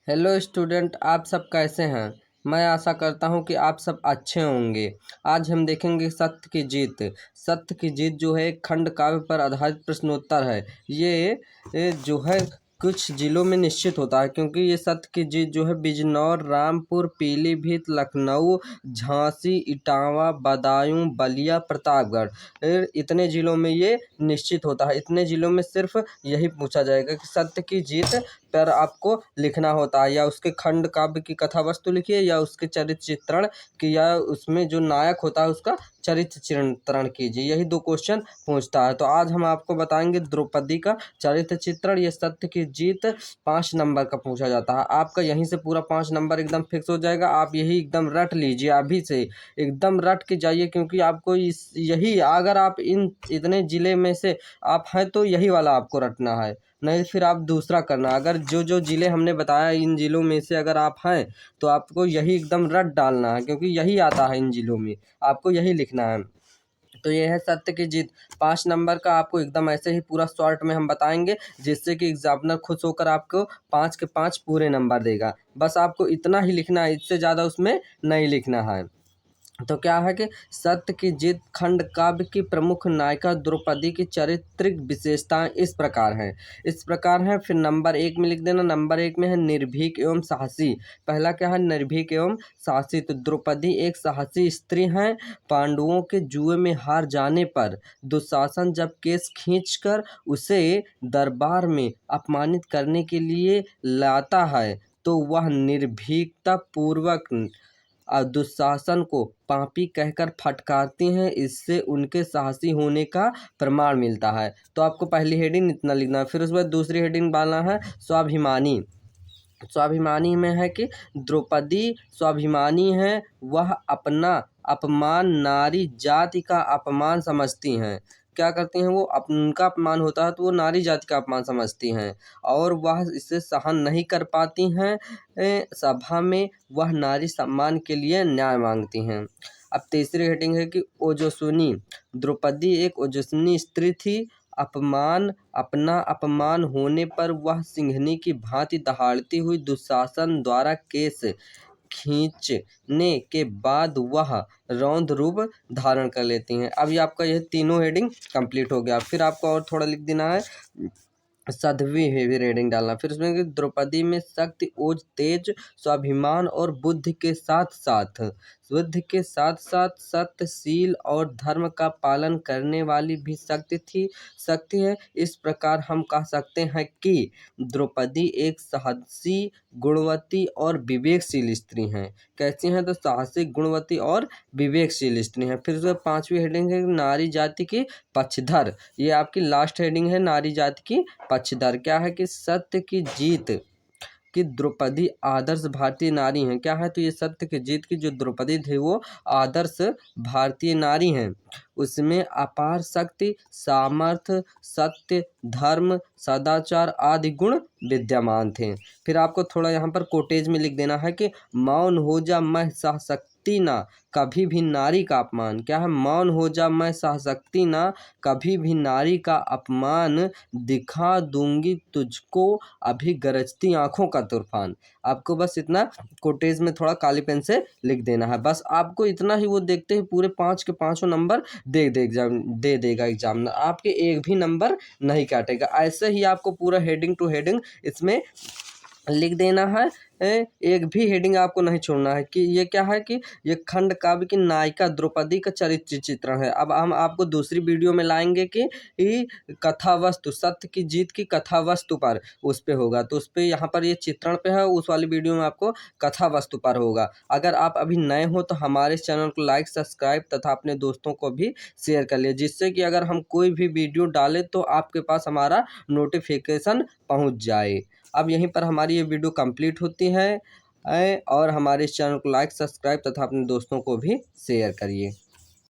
Hello student, आप सब कैसे हैं। मैं आशा करता हूं कि आप सब अच्छे होंगे। आज हम देखेंगे सत्य की जीत। सत्य की जीत जो है एक खंड काव्य पर आधारित प्रश्नोत्तर है। ये जो है कुछ जिलों में निश्चित होता है, क्योंकि ये सत्य की जीत जो है बिजनौर, रामपुर, पीलीभीत, लखनऊ, झांसी, इटावा, बदायूं, बलिया, प्रतापगढ़, इतने जिलों में ये निश्चित होता है। इतने जिलों में सिर्फ यही पूछा जाएगा कि सत्य की जीत पर आपको लिखना होता है, या उसके खंड काव्य की कथा वस्तु लिखिए, या उसके चरित्र चित्रण की, या उसमें जो नायक होता है उसका चरित्र चित्रण कीजिए। यही 2 क्वेश्चन पूछता है। तो आज हम आपको बताएंगे द्रौपदी का चरित्र चित्रण। ये सत्य की जीत 5 नंबर का पूछा जाता है। आपका यहीं से पूरा 5 नंबर एकदम फिक्स हो जाएगा। आप यही एकदम रट लीजिए, अभी से एकदम रट के जाइए, क्योंकि आपको यही, अगर आप इन इतने जिले में से आप हैं तो यही वाला आपको रटना है, नहीं फिर आप दूसरा करना। अगर जो जो ज़िले हमने बताया इन ज़िलों में से अगर आप हैं तो आपको यही एकदम रट डालना है, क्योंकि यही आता है इन ज़िलों में, आपको यही लिखना है। तो ये है सत्य की जीत। 5 नंबर का आपको एकदम ऐसे ही पूरा शॉर्ट में हम बताएंगे, जिससे कि एग्जामिनर खुश होकर आपको 5 के 5 पूरे नंबर देगा। बस आपको इतना ही लिखना है, इससे ज़्यादा उसमें नहीं लिखना है। तो क्या है कि सत्य की जीत खंड काव्य की प्रमुख नायिका द्रौपदी की चारित्रिक विशेषताएं इस प्रकार हैं। फिर नंबर 1 में लिख देना। नंबर 1 में है निर्भीक एवं साहसी। पहला क्या है, निर्भीक एवं साहसी। तो द्रौपदी एक साहसी स्त्री हैं। पांडवों के जुए में हार जाने पर दुशासन जब केस खींचकर उसे दरबार में अपमानित करने के लिए लाता है, तो वह निर्भीकता पूर्वक दुशासन को पापी कहकर फटकारती हैं। इससे उनके साहसी होने का प्रमाण मिलता है। तो आपको पहली हेडिंग इतना लिखना है। फिर उसके बाद दूसरी हेडिंग डालना है स्वाभिमानी। स्वाभिमानी में है कि द्रौपदी स्वाभिमानी है, वह अपना अपमान नारी जाति का अपमान समझती हैं। क्या करती हैं वो, उनका अपमान होता है तो वो नारी जाति का अपमान समझती हैं, और वह इसे सहन नहीं कर पाती हैं। सभा में वह नारी सम्मान के लिए न्याय मांगती हैं। अब तीसरी हेडिंग है कि ओजस्विनी। द्रौपदी एक ओजस्विनी स्त्री थी। अपना अपमान होने पर वह सिंहनी की भांति दहाड़ती हुई दुशासन द्वारा केस खींचने के बाद वह रौद्र रूप धारण कर लेती हैं। अभी आपका यह तीनों हेडिंग कंप्लीट हो गया। फिर आपको और थोड़ा लिख देना है, साध्वी हेवी रेडिंग डालना। फिर उसमें कि द्रौपदी में शक्ति, ओज, तेज, स्वाभिमान और बुद्धि के साथ साथ सत्यशील और धर्म का पालन करने वाली भी शक्ति है। इस प्रकार हम कह सकते हैं कि द्रौपदी एक साहसी, गुणवती और विवेकशील स्त्री हैं। कैसी हैं, तो साहसी, गुणवती और विवेकशील स्त्री हैं। फिर उसमें 5वीं हेडिंग है नारी जाति की पक्षधर। ये आपकी लास्ट हेडिंग है, नारी जाति की पक्षधर। क्या है कि सत्य की जीत कि द्रौपदी आदर्श भारतीय नारी हैं। क्या है, तो ये सत्य की जीत की जो द्रौपदी थी वो आदर्श भारतीय नारी हैं। उसमें अपार शक्ति, सामर्थ्य, सत्य, धर्म, सदाचार आदि गुण विद्यमान थे। फिर आपको थोड़ा यहाँ पर कोटेज में लिख देना है कि मौन हो जा मैं सह सकती ना कभी भी नारी का अपमान। क्या है, मौन हो जा मैं सह सकती ना कभी भी नारी का अपमान, दिखा दूंगी तुझको अभी गरजती आंखों का तूफान। आपको बस इतना कोटेज में थोड़ा काली पेन से लिख देना है। बस आपको इतना ही, वो देखते ही पूरे 5 के 5 नंबर दे देगा एग्जामिनर, आपके एक भी नंबर नहीं काटेगा। ऐसे ही आपको पूरा हेडिंग टू हेडिंग इसमें लिख देना है। एक भी हेडिंग आपको नहीं छोड़ना है। कि ये क्या है कि ये खंड काव्य की नायिका द्रौपदी का चरित्र चित्रण है। अब हम आपको दूसरी वीडियो में लाएंगे कि कथा वस्तु, सत्य की जीत की कथा वस्तु पर उस पे होगा। तो उस पे यहाँ पर ये चित्रण पे है, उस वाली वीडियो में आपको कथा वस्तु पर होगा। अगर आप अभी नए हो तो हमारे चैनल को लाइक, सब्सक्राइब तथा अपने दोस्तों को भी शेयर कर लिए, जिससे कि अगर हम कोई भी वीडियो डालें तो आपके पास हमारा नोटिफिकेशन पहुँच जाए। अब यहीं पर हमारी ये वीडियो कंप्लीट होती है, और हमारे इस चैनल को लाइक, सब्सक्राइब तथा अपने दोस्तों को भी शेयर करिए।